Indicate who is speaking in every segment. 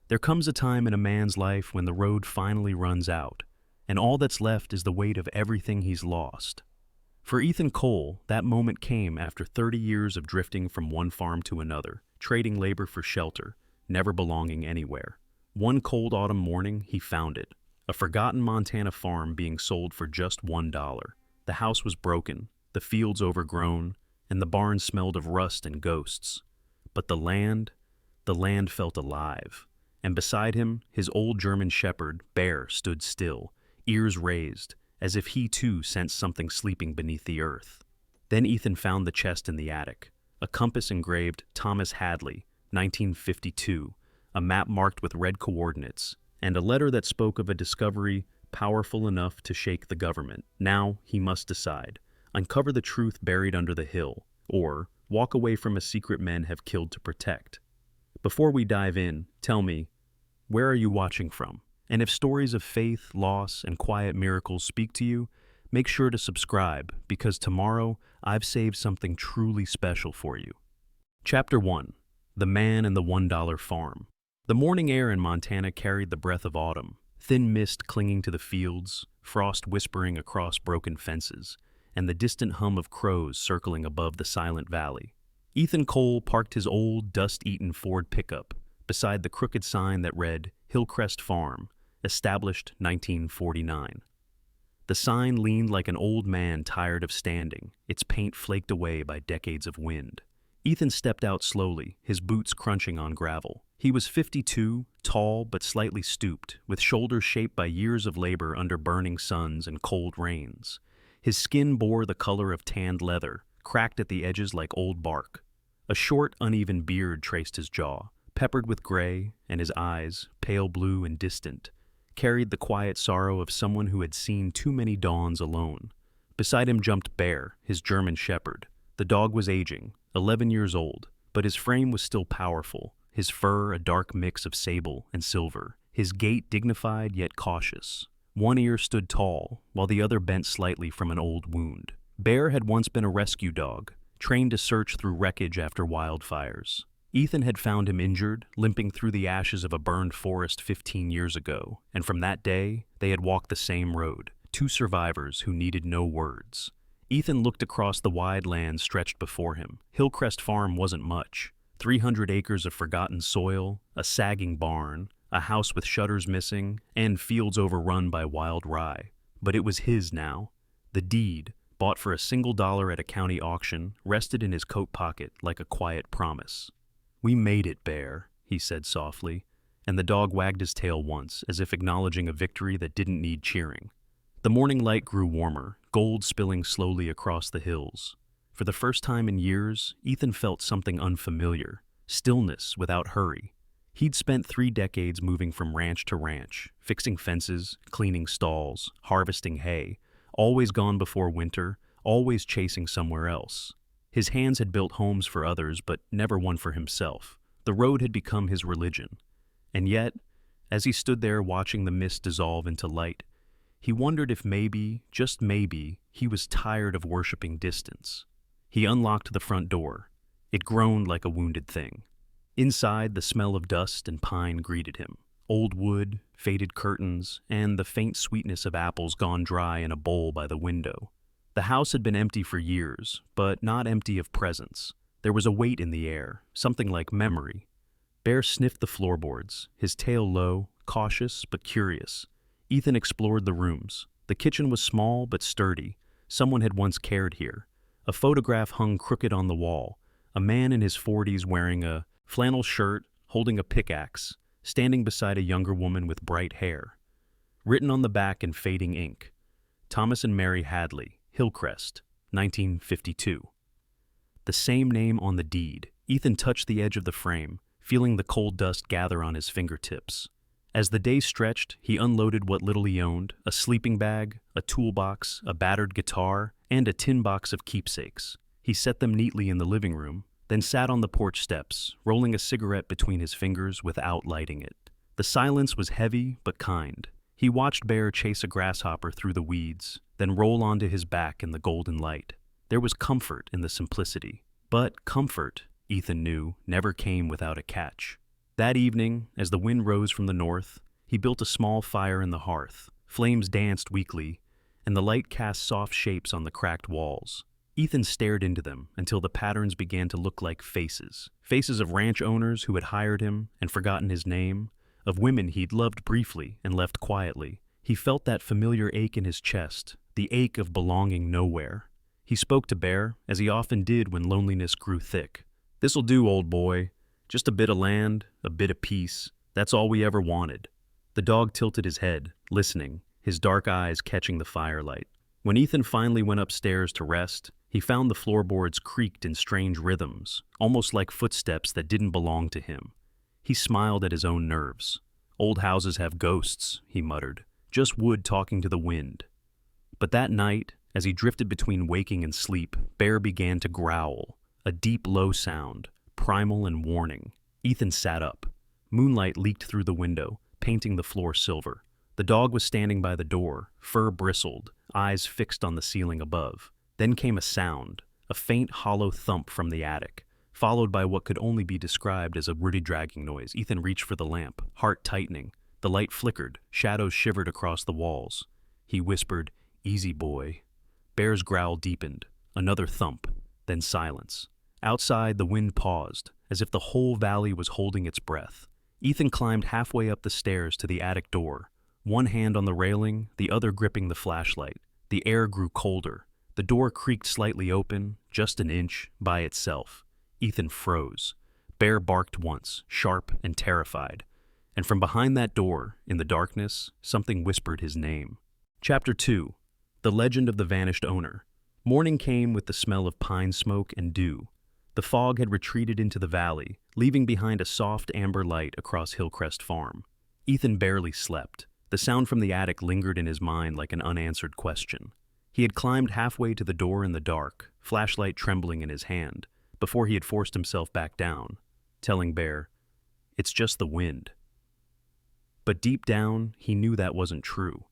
Speaker 1: There comes a time in a man's life when the road finally runs out, and all that's left is the weight of everything he's lost. For Ethan Cole, that moment came after 30 years of drifting from one farm to another, trading labor for shelter, never belonging anywhere. One cold autumn morning, he found it, a forgotten Montana farm being sold for just $1. The house was broken, the fields overgrown, and the barn smelled of rust and ghosts. But the land felt alive. And beside him, his old German shepherd, Bear, stood still, ears raised, as if he too sensed something sleeping beneath the earth. Then Ethan found the chest in the attic, a compass engraved Thomas Hadley, 1952, a map marked with red coordinates, and a letter that spoke of a discovery powerful enough to shake the government. Now he must decide: uncover the truth buried under the hill, or walk away from a secret men have killed to protect. Before we dive in, tell me, where are you watching from? And if stories of faith, loss, and quiet miracles speak to you, make sure to subscribe, because tomorrow I've saved something truly special for you. Chapter 1. The Man and the $1 Farm. The morning air in Montana carried the breath of autumn, thin mist clinging to the fields, frost whispering across broken fences, and the distant hum of crows circling above the silent valley. Ethan Cole parked his old, dust-eaten Ford pickup beside the crooked sign that read Hillcrest Farm, established 1949. The sign leaned like an old man tired of standing, its paint flaked away by decades of wind. Ethan stepped out slowly, his boots crunching on gravel. He was 52, tall but slightly stooped, with shoulders shaped by years of labor under burning suns and cold rains. His skin bore the color of tanned leather, cracked at the edges like old bark. A short, uneven beard traced his jaw, peppered with gray, and his eyes, pale blue and distant, carried the quiet sorrow of someone who had seen too many dawns alone. Beside him jumped Bear, his German shepherd. The dog was aging, 11 years old, but his frame was still powerful, his fur a dark mix of sable and silver, his gait dignified yet cautious. One ear stood tall, while the other bent slightly from an old wound. Bear had once been a rescue dog, trained to search through wreckage after wildfires. Ethan had found him injured, limping through the ashes of a burned forest 15 years ago, and from that day, they had walked the same road, two survivors who needed no words. Ethan looked across the wide land stretched before him. Hillcrest Farm wasn't much. 300 acres of forgotten soil, a sagging barn, a house with shutters missing, and fields overrun by wild rye. But it was his now. The deed, bought for $1 at a county auction, rested in his coat pocket like a quiet promise. "We made it, Bear," he said softly, and the dog wagged his tail once, as if acknowledging a victory that didn't need cheering. The morning light grew warmer, gold spilling slowly across the hills. For the first time in years, Ethan felt something unfamiliar, stillness without hurry. He'd spent 3 decades moving from ranch to ranch, fixing fences, cleaning stalls, harvesting hay, always gone before winter, always chasing somewhere else. His hands had built homes for others, but never one for himself. The road had become his religion. And yet, as he stood there watching the mist dissolve into light, he wondered if maybe, just maybe, he was tired of worshiping distance. He unlocked the front door. It groaned like a wounded thing. Inside, the smell of dust and pine greeted him. Old wood, faded curtains, and the faint sweetness of apples gone dry in a bowl by the window. The house had been empty for years, but not empty of presence. There was a weight in the air, something like memory. Bear sniffed the floorboards, his tail low, cautious but curious. Ethan explored the rooms. The kitchen was small but sturdy. Someone had once cared here. A photograph hung crooked on the wall. A man in his 40s wearing a flannel shirt, holding a pickaxe, standing beside a younger woman with bright hair. Written on the back in fading ink, Thomas and Mary Hadley, Hillcrest, 1952. The same name on the deed. Ethan touched the edge of the frame, feeling the cold dust gather on his fingertips. As the day stretched, he unloaded what little he owned, a sleeping bag, a toolbox, a battered guitar, and a tin box of keepsakes. He set them neatly in the living room, then sat on the porch steps, rolling a cigarette between his fingers without lighting it. The silence was heavy but kind. He watched Bear chase a grasshopper through the weeds, then roll onto his back in the golden light. There was comfort in the simplicity. But comfort, Ethan knew, never came without a catch. That evening, as the wind rose from the north, he built a small fire in the hearth. Flames danced weakly, and the light cast soft shapes on the cracked walls. Ethan stared into them until the patterns began to look like faces. Faces of ranch owners who had hired him and forgotten his name, of women he'd loved briefly and left quietly. He felt that familiar ache in his chest, the ache of belonging nowhere. He spoke to Bear, as he often did when loneliness grew thick. "This'll do, old boy. Just a bit of land, a bit of peace. That's all we ever wanted." The dog tilted his head, listening, his dark eyes catching the firelight. When Ethan finally went upstairs to rest, he found the floorboards creaked in strange rhythms, almost like footsteps that didn't belong to him. He smiled at his own nerves. "Old houses have ghosts," he muttered. "Just wood talking to the wind." But that night, as he drifted between waking and sleep, Bear began to growl, a deep, low sound, primal and warning. Ethan sat up. Moonlight leaked through the window, painting the floor silver. The dog was standing by the door, fur bristled, eyes fixed on the ceiling above. Then came a sound, a faint, hollow thump from the attic, followed by what could only be described as a rooty-dragging noise. Ethan reached for the lamp, heart tightening. The light flickered, shadows shivered across the walls. He whispered, "Easy, boy." Bear's growl deepened. Another thump, then silence. Outside, the wind paused, as if the whole valley was holding its breath. Ethan climbed halfway up the stairs to the attic door, one hand on the railing, the other gripping the flashlight. The air grew colder. The door creaked slightly open, just an inch, by itself. Ethan froze. Bear barked once, sharp and terrified. And from behind that door, in the darkness, something whispered his name. Chapter 2. The Legend of the Vanished Owner. Morning came with the smell of pine smoke and dew. The fog had retreated into the valley, leaving behind a soft amber light across Hillcrest Farm. Ethan barely slept. The sound from the attic lingered in his mind like an unanswered question. He had climbed halfway to the door in the dark, flashlight trembling in his hand, before he had forced himself back down, telling Bear, "It's just the wind." But deep down, he knew that wasn't true.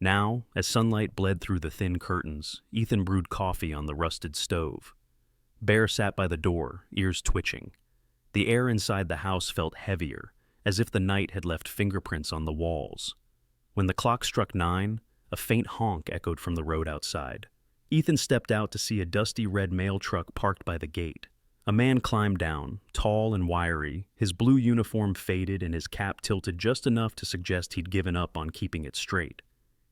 Speaker 1: Now, as sunlight bled through the thin curtains, Ethan brewed coffee on the rusted stove. Bear sat by the door, ears twitching. The air inside the house felt heavier, as if the night had left fingerprints on the walls. When the clock struck 9, a faint honk echoed from the road outside. Ethan stepped out to see a dusty red mail truck parked by the gate. A man climbed down, tall and wiry, his blue uniform faded and his cap tilted just enough to suggest he'd given up on keeping it straight.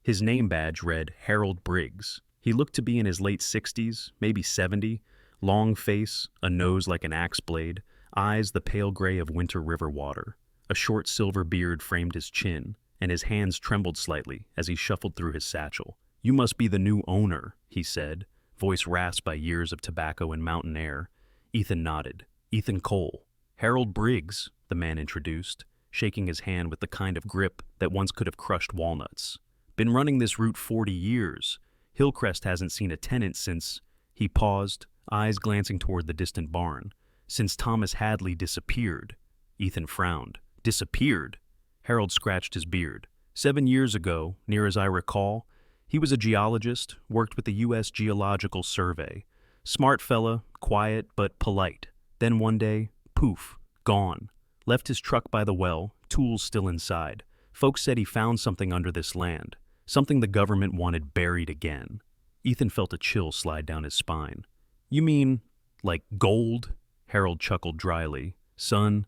Speaker 1: His name badge read Harold Briggs. He looked to be in his late 60s, maybe 70, long face, a nose like an axe blade, eyes the pale gray of winter river water. A short silver beard framed his chin, and his hands trembled slightly as he shuffled through his satchel. "You must be the new owner," he said, voice rasped by years of tobacco and mountain air. Ethan nodded. "Ethan Cole." "Harold Briggs," the man introduced, shaking his hand with the kind of grip that once could have crushed walnuts. "Been running this route 40 years. Hillcrest hasn't seen a tenant since—" He paused, eyes glancing toward the distant barn. "Since Thomas Hadley disappeared." Ethan frowned. "Disappeared?" Harold scratched his beard. 7 years ago, near as I recall, he was a geologist, worked with the U.S. Geological Survey. Smart fella, quiet but polite. Then one day, poof, gone. Left his truck by the well, tools still inside. Folks said he found something under this land, something the government wanted buried again. Ethan felt a chill slide down his spine. "You mean, like gold?" Harold chuckled dryly. "Son,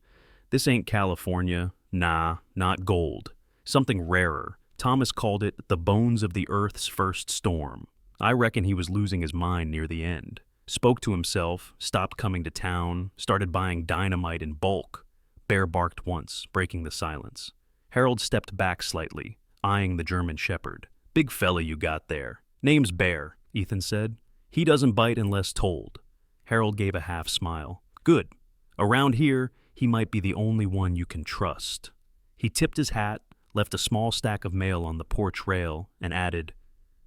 Speaker 1: this ain't California. Nah, not gold. Something rarer. Thomas called it the bones of the Earth's first storm. I reckon he was losing his mind near the end. Spoke to himself, stopped coming to town, started buying dynamite in bulk." Bear barked once, breaking the silence. Harold stepped back slightly, eyeing the German shepherd. "Big fella you got there." "Name's Bear," Ethan said. "He doesn't bite unless told." Harold gave a half smile. "Good. Around here, he might be the only one you can trust." He tipped his hat, left a small stack of mail on the porch rail, and added,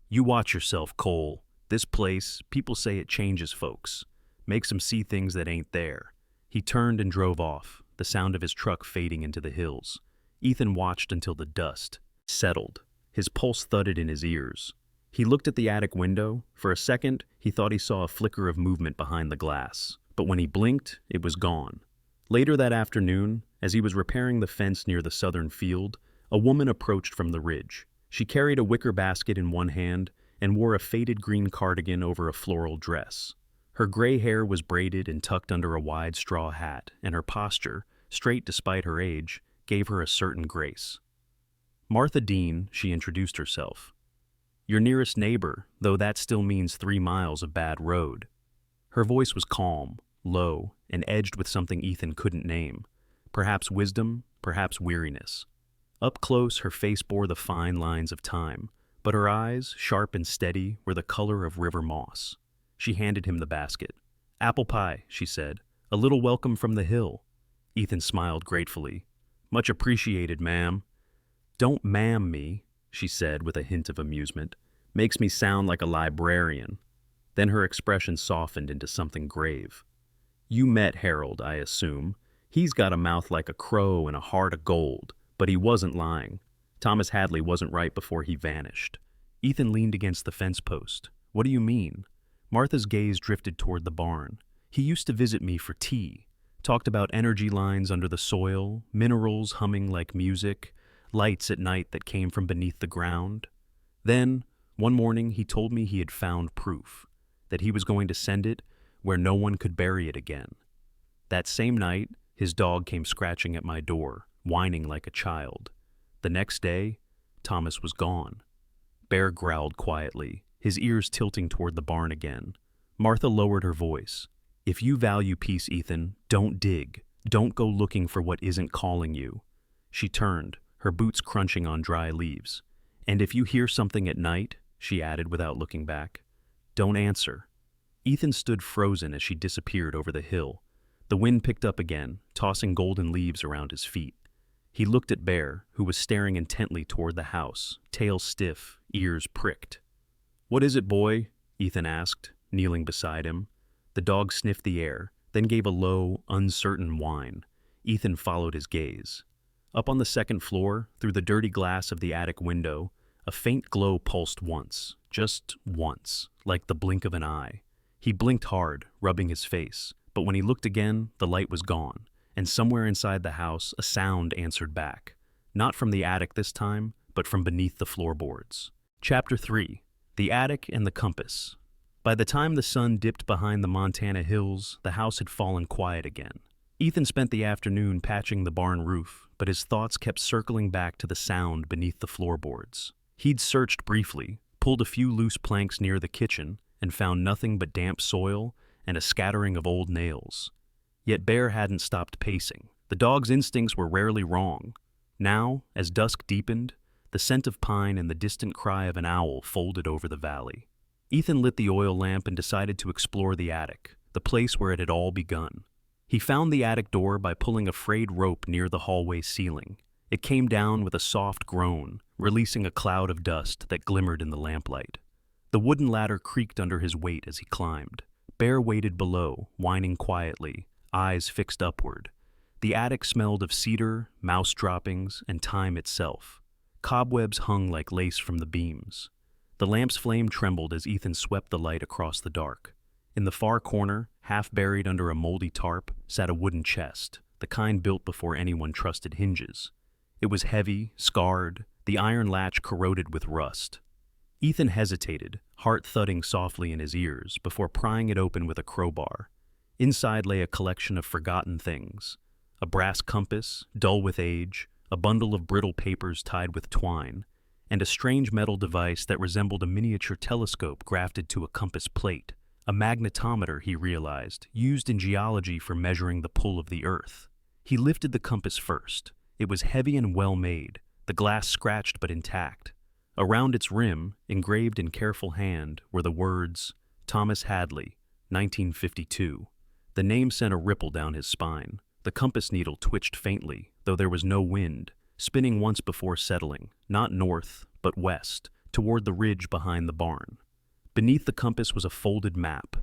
Speaker 1: "You watch yourself, Cole. This place, people say it changes folks. Makes them see things that ain't there." He turned and drove off, the sound of his truck fading into the hills. Ethan watched until the dust settled. His pulse thudded in his ears. He looked at the attic window. For a second, he thought he saw a flicker of movement behind the glass. But when he blinked, it was gone. Later that afternoon, as he was repairing the fence near the southern field, a woman approached from the ridge. She carried a wicker basket in one hand and wore a faded green cardigan over a floral dress. Her gray hair was braided and tucked under a wide straw hat, and her posture, straight despite her age, gave her a certain grace. "Martha Dean," she introduced herself. "Your nearest neighbor, though that still means 3 miles of bad road." Her voice was calm, low, and edged with something Ethan couldn't name. Perhaps wisdom, perhaps weariness. Up close, her face bore the fine lines of time, but her eyes, sharp and steady, were the color of river moss. She handed him the basket. "Apple pie," she said. "A little welcome from the hill." Ethan smiled gratefully. "Much appreciated, ma'am." "Don't ma'am me," she said with a hint of amusement. "Makes me sound like a librarian." Then her expression softened into something grave. "You met Harold, I assume. He's got a mouth like a crow and a heart of gold, but he wasn't lying. Thomas Hadley wasn't right before he vanished." Ethan leaned against the fence post. "What do you mean?" Martha's gaze drifted toward the barn. "He used to visit me for tea. Talked about energy lines under the soil, minerals humming like music, lights at night that came from beneath the ground. Then, one morning, he told me he had found proof, that he was going to send it where no one could bury it again. That same night, his dog came scratching at my door, whining like a child. The next day, Thomas was gone." Bear growled quietly, his ears tilting toward the barn again. Martha lowered her voice. "If you value peace, Ethan, don't dig. Don't go looking for what isn't calling you." She turned, her boots crunching on dry leaves. "And if you hear something at night," she added without looking back, "don't answer." Ethan stood frozen as she disappeared over the hill. The wind picked up again, tossing golden leaves around his feet. He looked at Bear, who was staring intently toward the house, tail stiff, ears pricked. "What is it, boy?" Ethan asked, kneeling beside him. The dog sniffed the air, then gave a low, uncertain whine. Ethan followed his gaze. Up on the second floor, through the dirty glass of the attic window, a faint glow pulsed once, just once, like the blink of an eye. He blinked hard, rubbing his face, but when he looked again, the light was gone, and somewhere inside the house, a sound answered back. Not from the attic this time, but from beneath the floorboards. Chapter 3. The Attic and the Compass. By the time the sun dipped behind the Montana hills, the house had fallen quiet again. Ethan spent the afternoon patching the barn roof, but his thoughts kept circling back to the sound beneath the floorboards. He'd searched briefly, pulled a few loose planks near the kitchen, and found nothing but damp soil and a scattering of old nails. Yet Bear hadn't stopped pacing. The dog's instincts were rarely wrong. Now, as dusk deepened, the scent of pine and the distant cry of an owl folded over the valley. Ethan lit the oil lamp and decided to explore the attic, the place where it had all begun. He found the attic door by pulling a frayed rope near the hallway ceiling. It came down with a soft groan, releasing a cloud of dust that glimmered in the lamplight. The wooden ladder creaked under his weight as he climbed. Bear waited below, whining quietly, eyes fixed upward. The attic smelled of cedar, mouse droppings, and time itself. Cobwebs hung like lace from the beams. The lamp's flame trembled as Ethan swept the light across the dark. In the far corner, half buried under a moldy tarp, sat a wooden chest, the kind built before anyone trusted hinges. It was heavy, scarred, the iron latch corroded with rust. Ethan hesitated, heart thudding softly in his ears, before prying it open with a crowbar. Inside lay a collection of forgotten things: a brass compass, dull with age, a bundle of brittle papers tied with twine, and a strange metal device that resembled a miniature telescope grafted to a compass plate, a magnetometer, he realized, used in geology for measuring the pull of the earth. He lifted the compass first. It was heavy and well made, the glass scratched but intact. Around its rim, engraved in careful hand, were the words, "Thomas Hadley, 1952. The name sent a ripple down his spine. The compass needle twitched faintly, though there was no wind, spinning once before settling, not north, but west, toward the ridge behind the barn. Beneath the compass was a folded map.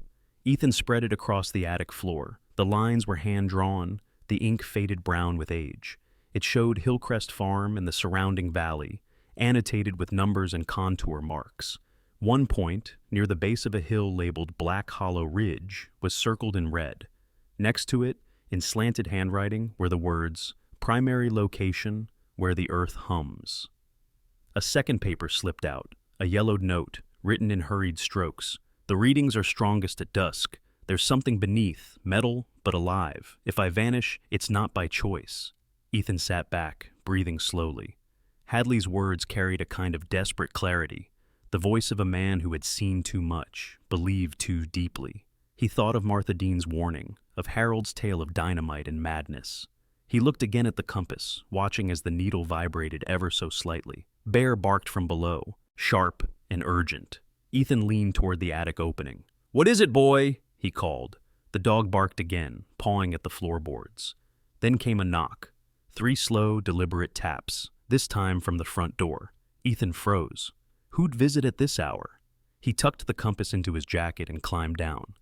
Speaker 1: Ethan spread it across the attic floor. The lines were hand-drawn, the ink faded brown with age. It showed Hillcrest Farm and the surrounding valley, annotated with numbers and contour marks. One point, near the base of a hill labeled Black Hollow Ridge, was circled in red. Next to it, In slanted handwriting were the words, "Primary location, where the earth hums." A second paper slipped out, a yellowed note, written in hurried strokes. "The readings are strongest at dusk. There's something beneath, metal but alive. If I vanish, it's not by choice." Ethan sat back, breathing slowly. Hadley's words carried a kind of desperate clarity, the voice of a man who had seen too much, believed too deeply. He thought of Martha Dean's warning, of Harold's tale of dynamite and madness. He looked again at the compass, watching as the needle vibrated ever so slightly. Bear barked from below, sharp and urgent. Ethan leaned toward the attic opening. "What is it, boy?" he called. The dog barked again, pawing at the floorboards. Then came a knock. 3 slow, deliberate taps, this time from the front door. Ethan froze. Who'd visit at this hour? He tucked the compass into his jacket and climbed down.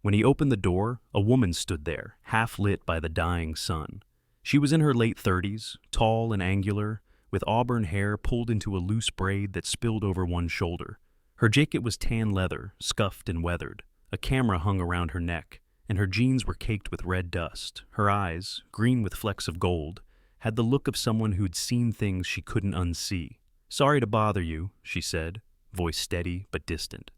Speaker 1: When he opened the door, a woman stood there, half lit by the dying sun. She was in her late 30s, tall and angular, with auburn hair pulled into a loose braid that spilled over one shoulder. Her jacket was tan leather, scuffed and weathered. A camera hung around her neck, and her jeans were caked with red dust. Her eyes, green with flecks of gold, had the look of someone who'd seen things she couldn't unsee. "Sorry to bother you," she said, voice steady but distant.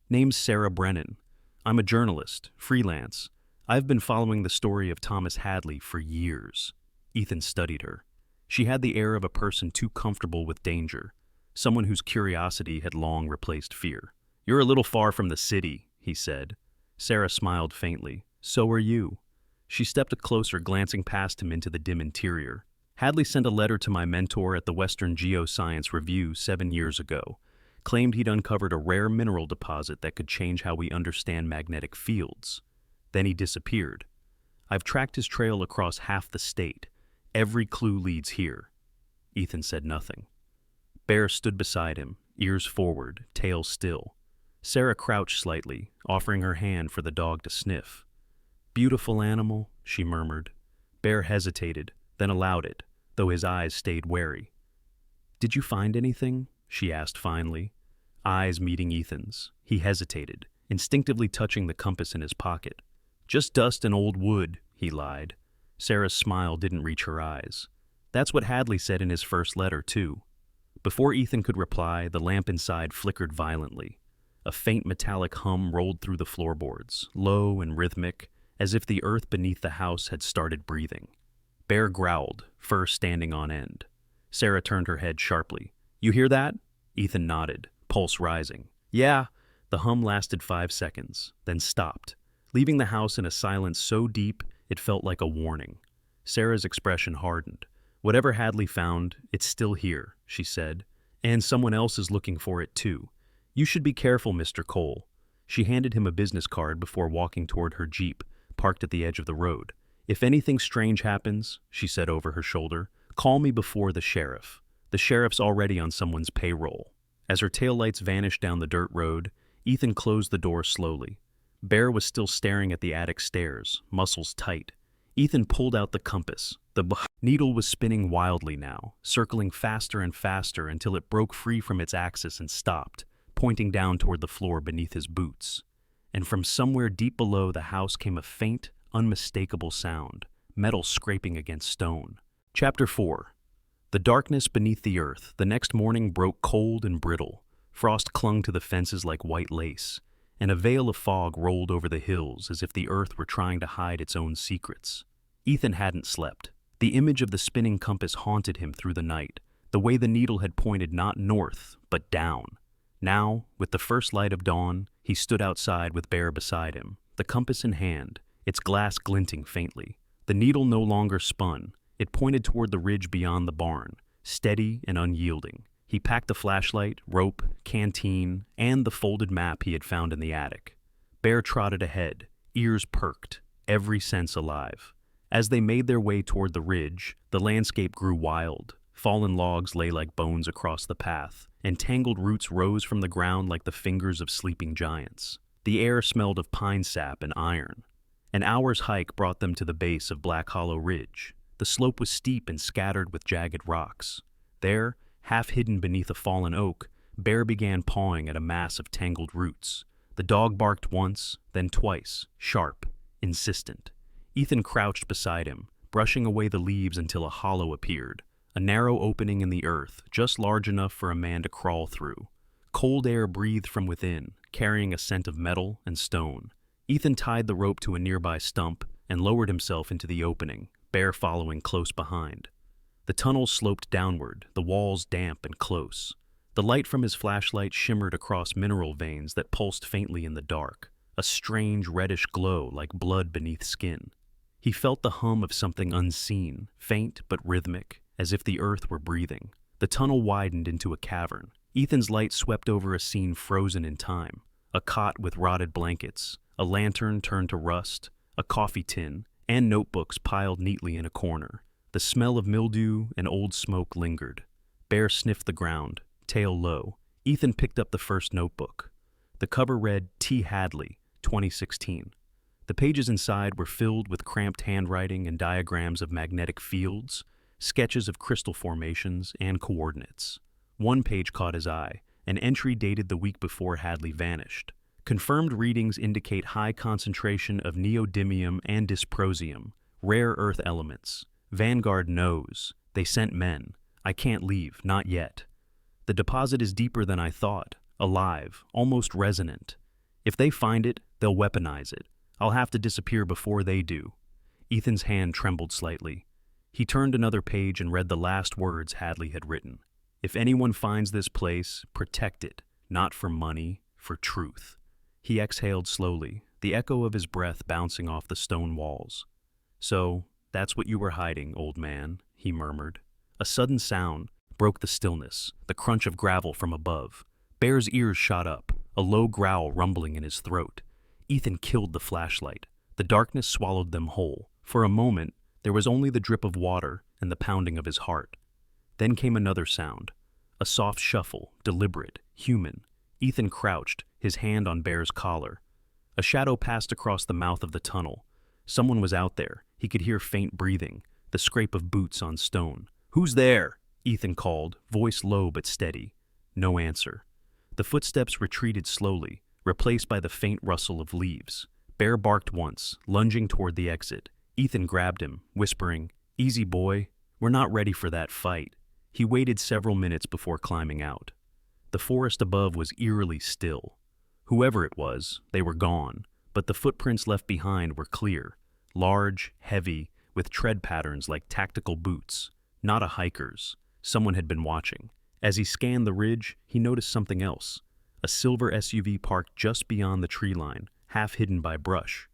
Speaker 1: "Name's Sarah Brennan. I'm a journalist, freelance. I've been following the story of Thomas Hadley for years." Ethan studied her. She had the air of a person too comfortable with danger, someone whose curiosity had long replaced fear. "You're a little far from the city," he said. Sarah smiled faintly. "So are you." She stepped closer, glancing past him into the dim interior. "Hadley sent a letter to my mentor at the Western Geoscience Review 7 years ago. Claimed he'd uncovered a rare mineral deposit that could change how we understand magnetic fields. Then he disappeared. I've tracked his trail across half the state. Every clue leads here." Ethan said nothing. Bear stood beside him, ears forward, tail still. Sarah crouched slightly, offering her hand for the dog to sniff. "Beautiful animal," she murmured. Bear hesitated, then allowed it, though his eyes stayed wary. "Did you find anything?" she asked finally, eyes meeting Ethan's. He hesitated, instinctively touching the compass in his pocket. "Just dust and old wood," he lied. Sarah's smile didn't reach her eyes. "That's what Hadley said in his first letter, too." Before Ethan could reply, the lamp inside flickered violently. A faint metallic hum rolled through the floorboards, low and rhythmic, as if the earth beneath the house had started breathing. Bear growled, fur standing on end. Sarah turned her head sharply. "You hear that?" Ethan nodded, pulse rising. "Yeah." The hum lasted 5 seconds, then stopped, leaving the house in a silence so deep it felt like a warning. Sarah's expression hardened. "Whatever Hadley found, it's still here," she said, "and someone else is looking for it too. You should be careful, Mr. Cole." She handed him a business card before walking toward her Jeep, parked at the edge of the road. "If anything strange happens," she said over her shoulder, "call me before the sheriff. The sheriff's already on someone's payroll." As her taillights vanished down the dirt road, Ethan closed the door slowly. Bear was still staring at the attic stairs, muscles tight. Ethan pulled out the compass. The needle was spinning wildly now, circling faster and faster until it broke free from its axis and stopped, pointing down toward the floor beneath his boots. And from somewhere deep below the house came a faint, unmistakable sound, metal scraping against stone. Chapter 4. The darkness beneath the earth the next morning broke cold and brittle. Frost clung to the fences like white lace, and a veil of fog rolled over the hills as if the earth were trying to hide its own secrets. Ethan hadn't slept. The image of the spinning compass haunted him through the night, the way the needle had pointed not north, but down. Now, with the first light of dawn, he stood outside with Bear beside him, the compass in hand, its glass glinting faintly. The needle no longer spun. It pointed toward the ridge beyond the barn, steady and unyielding. He packed the flashlight, rope, canteen, and the folded map he had found in the attic. Bear trotted ahead, ears perked, every sense alive. As they made their way toward the ridge, the landscape grew wild. Fallen logs lay like bones across the path, and tangled roots rose from the ground like the fingers of sleeping giants. The air smelled of pine sap and iron. An hour's hike brought them to the base of Black Hollow Ridge. The slope was steep and scattered with jagged rocks. There, half hidden beneath a fallen oak, Bear began pawing at a mass of tangled roots. The dog barked once, then twice, sharp, insistent. Ethan crouched beside him, brushing away the leaves until a hollow appeared, a narrow opening in the earth just large enough for a man to crawl through. Cold air breathed from within, carrying a scent of metal and stone. Ethan tied the rope to a nearby stump and lowered himself into the opening, Bear following close behind. The tunnel sloped downward, the walls damp and close. The light from his flashlight shimmered across mineral veins that pulsed faintly in the dark, a strange reddish glow like blood beneath skin. He felt the hum of something unseen, faint but rhythmic, as if the earth were breathing. The tunnel widened into a cavern. Ethan's light swept over a scene frozen in time. A cot with rotted blankets, a lantern turned to rust, a coffee tin, and notebooks piled neatly in a corner. The smell of mildew and old smoke lingered. Bear sniffed the ground, tail low. Ethan picked up the first notebook. The cover read T. Hadley, 2016. The pages inside were filled with cramped handwriting and diagrams of magnetic fields, sketches of crystal formations, and coordinates. One page caught his eye, an entry dated the week before Hadley vanished. Confirmed readings indicate high concentration of neodymium and dysprosium, rare earth elements. Vanguard knows. They sent men. I can't leave, not yet. The deposit is deeper than I thought, alive, almost resonant. If they find it, they'll weaponize it. I'll have to disappear before they do. Ethan's hand trembled slightly. He turned another page and read the last words Hadley had written. If anyone finds this place, protect it, not for money, for truth. He exhaled slowly, the echo of his breath bouncing off the stone walls. So, that's what you were hiding, old man, he murmured. A sudden sound broke the stillness, the crunch of gravel from above. Bear's ears shot up, a low growl rumbling in his throat. Ethan killed the flashlight. The darkness swallowed them whole. For a moment, there was only the drip of water and the pounding of his heart. Then came another sound, a soft shuffle, deliberate, human. Ethan crouched, his hand on Bear's collar. A shadow passed across the mouth of the tunnel. Someone was out there. He could hear faint breathing, the scrape of boots on stone. "Who's there?" Ethan called, voice low but steady. No answer. The footsteps retreated slowly, replaced by the faint rustle of leaves. Bear barked once, lunging toward the exit. Ethan grabbed him, whispering, "Easy, boy. We're not ready for that fight." He waited several minutes before climbing out. The forest above was eerily still. Whoever it was, they were gone, but the footprints left behind were clear, large, heavy, with tread patterns like tactical boots. Not a hiker's. Someone had been watching. As he scanned the ridge, he noticed something else. A silver SUV parked just beyond the tree line, half hidden by brush.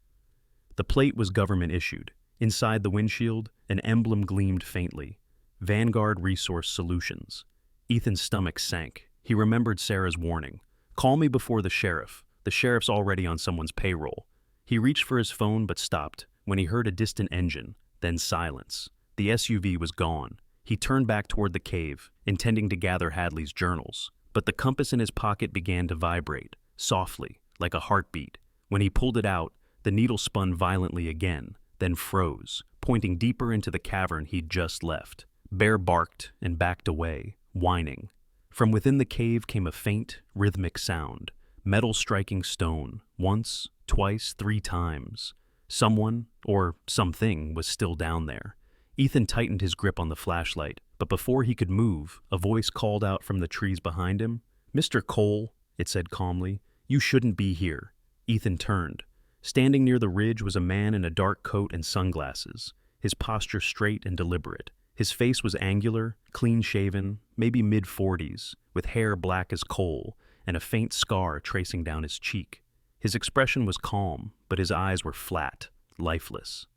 Speaker 1: The plate was government-issued. Inside the windshield, an emblem gleamed faintly. Vanguard Resource Solutions. Ethan's stomach sank. He remembered Sarah's warning. "Call me before the sheriff. The sheriff's already on someone's payroll." He reached for his phone but stopped when he heard a distant engine, then silence. The SUV was gone. He turned back toward the cave, intending to gather Hadley's journals. But the compass in his pocket began to vibrate, softly, like a heartbeat. When he pulled it out, the needle spun violently again, then froze, pointing deeper into the cavern he'd just left. Bear barked and backed away, whining. From within the cave came a faint, rhythmic sound, metal striking stone, once, twice, 3 times. Someone, or something, was still down there. Ethan tightened his grip on the flashlight, but before he could move, a voice called out from the trees behind him. "Mr. Cole," it said calmly, "you shouldn't be here." Ethan turned. Standing near the ridge was a man in a dark coat and sunglasses, his posture straight and deliberate. His face was angular, clean-shaven, maybe mid-40s, with hair black as coal and a faint scar tracing down his cheek. His expression was calm, but his eyes were flat, lifeless.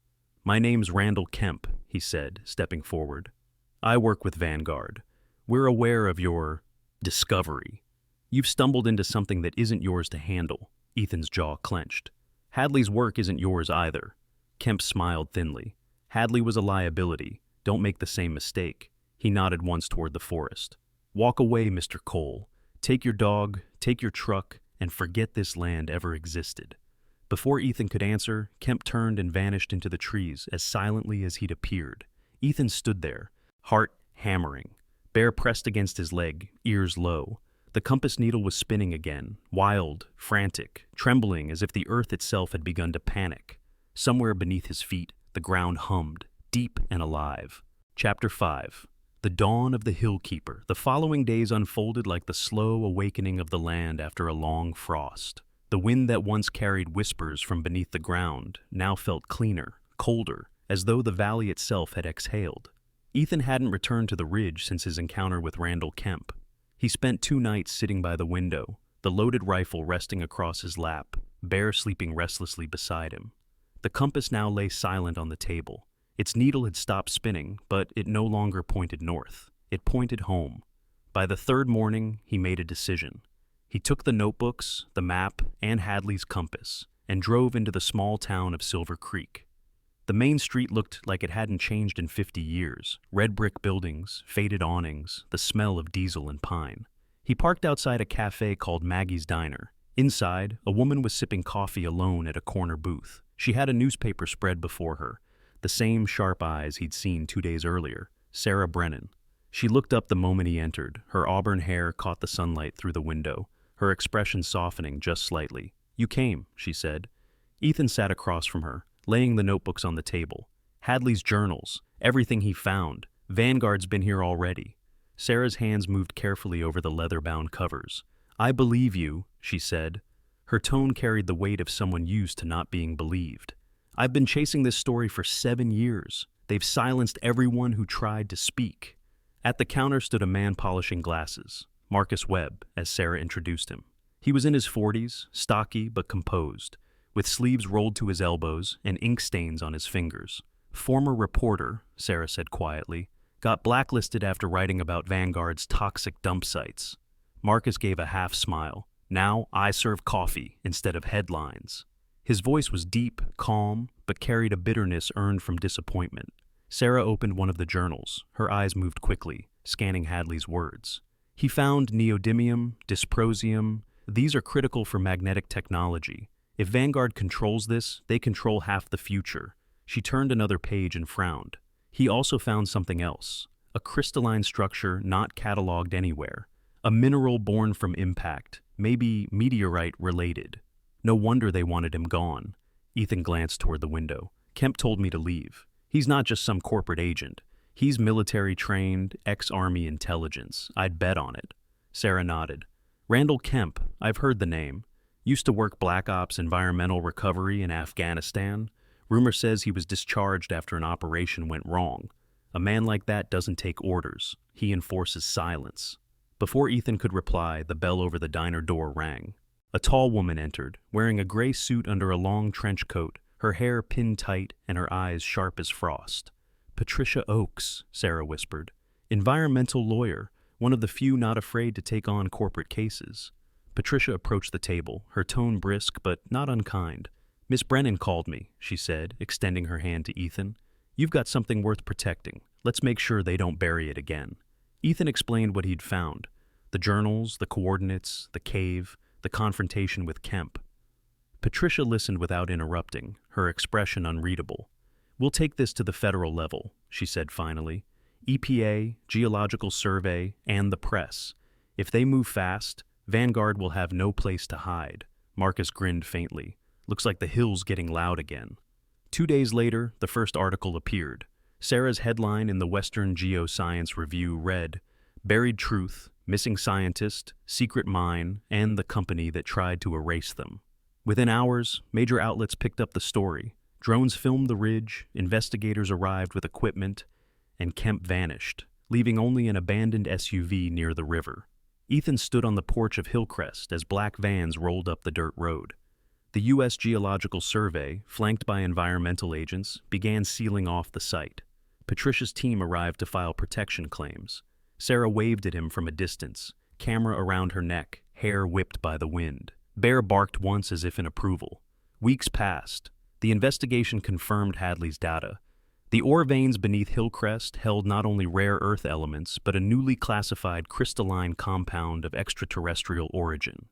Speaker 1: "My name's Randall Kemp," he said, stepping forward. "I work with Vanguard. We're aware of your discovery. You've stumbled into something that isn't yours to handle." Ethan's jaw clenched. "Hadley's work isn't yours either." Kemp smiled thinly. "Hadley was a liability. Don't make the same mistake." He nodded once toward the forest. "Walk away, Mr. Cole. Take your dog, take your truck, and forget this land ever existed." Before Ethan could answer, Kemp turned and vanished into the trees as silently as he'd appeared. Ethan stood there, heart hammering. Bear pressed against his leg, ears low. The compass needle was spinning again, wild, frantic, trembling as if the earth itself had begun to panic. Somewhere beneath his feet, the ground hummed, deep and alive. Chapter 5. The Dawn of the Hillkeeper. The following days unfolded like the slow awakening of the land after a long frost. The wind that once carried whispers from beneath the ground now felt cleaner, colder, as though the valley itself had exhaled. Ethan hadn't returned to the ridge since his encounter with Randall Kemp. He spent 2 nights sitting by the window, the loaded rifle resting across his lap, Bear sleeping restlessly beside him. The compass now lay silent on the table. Its needle had stopped spinning, but it no longer pointed north. It pointed home. By the 3rd morning, he made a decision. He took the notebooks, the map, and Hadley's compass, and drove into the small town of Silver Creek. The main street looked like it hadn't changed in 50 years. Red brick buildings, faded awnings, the smell of diesel and pine. He parked outside a cafe called Maggie's Diner. Inside, a woman was sipping coffee alone at a corner booth. She had a newspaper spread before her. The same sharp eyes he'd seen 2 days earlier, Sarah Brennan. She looked up the moment he entered. Her auburn hair caught the sunlight through the window, her expression softening just slightly. "You came," she said. Ethan sat across from her, laying the notebooks on the table. Hadley's journals, everything he found. Vanguard's been here already. Sarah's hands moved carefully over the leather-bound covers. "I believe you," she said. Her tone carried the weight of someone used to not being believed. "I've been chasing this story for 7 years. They've silenced everyone who tried to speak." At the counter stood a man polishing glasses, Marcus Webb, as Sarah introduced him. He was in his 40s, stocky but composed, with sleeves rolled to his elbows and ink stains on his fingers. "Former reporter," Sarah said quietly, "got blacklisted after writing about Vanguard's toxic dump sites." Marcus gave a half smile. "Now I serve coffee instead of headlines." His voice was deep, calm, but carried a bitterness earned from disappointment. Sarah opened one of the journals. Her eyes moved quickly, scanning Hadley's words. "He found neodymium, dysprosium. These are critical for magnetic technology. If Vanguard controls this, they control half the future." She turned another page and frowned. "He also found something else. A crystalline structure not cataloged anywhere. A mineral born from impact, maybe meteorite-related. No wonder they wanted him gone." Ethan glanced toward the window. "Kemp told me to leave. He's not just some corporate agent. He's military-trained, ex-army intelligence. I'd bet on it." Sarah nodded. "Randall Kemp, I've heard the name. Used to work Black Ops environmental recovery in Afghanistan. Rumor says he was discharged after an operation went wrong. A man like that doesn't take orders. He enforces silence." Before Ethan could reply, the bell over the diner door rang. A tall woman entered, wearing a gray suit under a long trench coat, her hair pinned tight and her eyes sharp as frost. "Patricia Oakes," Sarah whispered. "Environmental lawyer, one of the few not afraid to take on corporate cases." Patricia approached the table, her tone brisk but not unkind. "Miss Brennan called me," she said, extending her hand to Ethan. "You've got something worth protecting. Let's make sure they don't bury it again." Ethan explained what he'd found. The journals, the coordinates, the cave, the confrontation with Kemp. Patricia listened without interrupting, her expression unreadable. "We'll take this to the federal level," she said finally. "EPA, Geological Survey, and the press. If they move fast, Vanguard will have no place to hide." Marcus grinned faintly. "Looks like the hill's getting loud again." 2 days later, the first article appeared. Sarah's headline in the Western Geoscience Review read, "Buried Truth, Missing Scientist, Secret Mine, and the Company That Tried to Erase Them." Within hours, major outlets picked up the story. Drones filmed the ridge, investigators arrived with equipment, and Kemp vanished, leaving only an abandoned SUV near the river. Ethan stood on the porch of Hillcrest as black vans rolled up the dirt road. The U.S. Geological Survey, flanked by environmental agents, began sealing off the site. Patricia's team arrived to file protection claims. Sarah waved at him from a distance, camera around her neck, hair whipped by the wind. Bear barked once as if in approval. Weeks passed. The investigation confirmed Hadley's data. The ore veins beneath Hillcrest held not only rare earth elements, but a newly classified crystalline compound of extraterrestrial origin,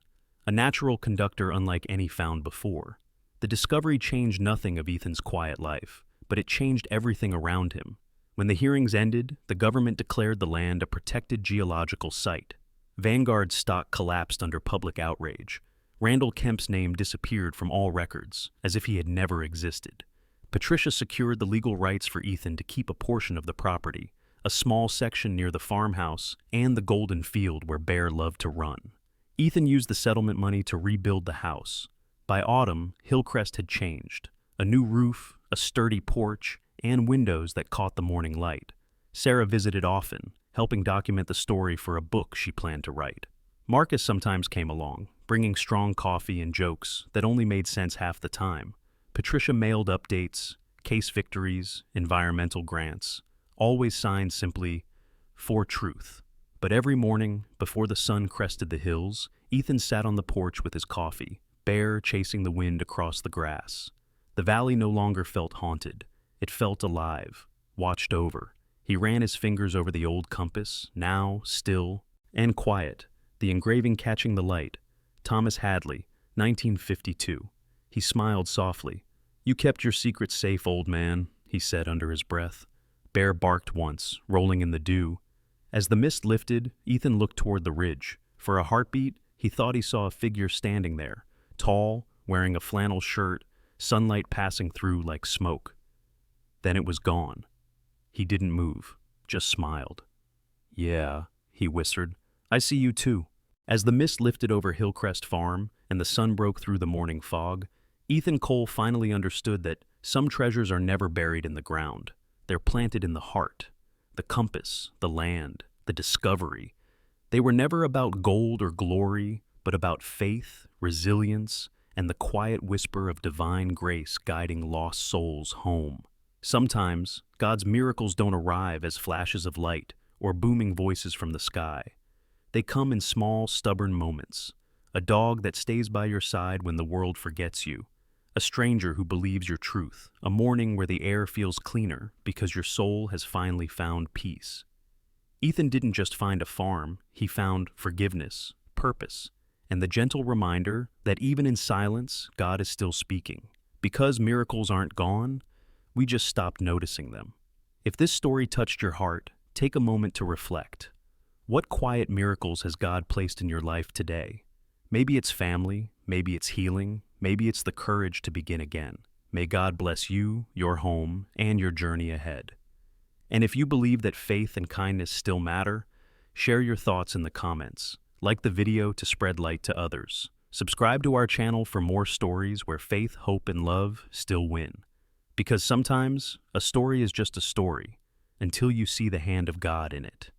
Speaker 1: a natural conductor unlike any found before. The discovery changed nothing of Ethan's quiet life, but it changed everything around him. When the hearings ended, the government declared the land a protected geological site. Vanguard's stock collapsed under public outrage. Randall Kemp's name disappeared from all records, as if he had never existed. Patricia secured the legal rights for Ethan to keep a portion of the property, a small section near the farmhouse and the golden field where Bear loved to run. Ethan used the settlement money to rebuild the house. By autumn, Hillcrest had changed. A new roof, a sturdy porch, and windows that caught the morning light. Sarah visited often, helping document the story for a book she planned to write. Marcus sometimes came along, bringing strong coffee and jokes that only made sense half the time. Patricia mailed updates, case victories, environmental grants, always signed simply, "For Truth." But every morning, before the sun crested the hills, Ethan sat on the porch with his coffee, Bear chasing the wind across the grass. The valley no longer felt haunted. It felt alive, watched over. He ran his fingers over the old compass, now still and quiet, the engraving catching the light. Thomas Hadley, 1952. He smiled softly. "You kept your secret safe, old man," he said under his breath. Bear barked once, rolling in the dew. As the mist lifted, Ethan looked toward the ridge. For a heartbeat, he thought he saw a figure standing there, tall, wearing a flannel shirt, sunlight passing through like smoke. Then it was gone. He didn't move, just smiled. "Yeah," he whispered, "I see you too." As the mist lifted over Hillcrest Farm and the sun broke through the morning fog, Ethan Cole finally understood that some treasures are never buried in the ground. They're planted in the heart. The compass, the land, the discovery. They were never about gold or glory, but about faith, resilience, and the quiet whisper of divine grace guiding lost souls home. Sometimes, God's miracles don't arrive as flashes of light or booming voices from the sky. They come in small, stubborn moments. A dog that stays by your side when the world forgets you. A stranger who believes your truth. A morning where the air feels cleaner because your soul has finally found peace. Ethan didn't just find a farm, he found forgiveness, purpose, and the gentle reminder that even in silence, God is still speaking. Because miracles aren't gone, we just stopped noticing them. If this story touched your heart, take a moment to reflect. What quiet miracles has God placed in your life today? Maybe it's family, maybe it's healing, maybe it's the courage to begin again. May God bless you, your home, and your journey ahead. And if you believe that faith and kindness still matter, share your thoughts in the comments. Like the video to spread light to others. Subscribe to our channel for more stories where faith, hope, and love still win. Because sometimes, a story is just a story until you see the hand of God in it.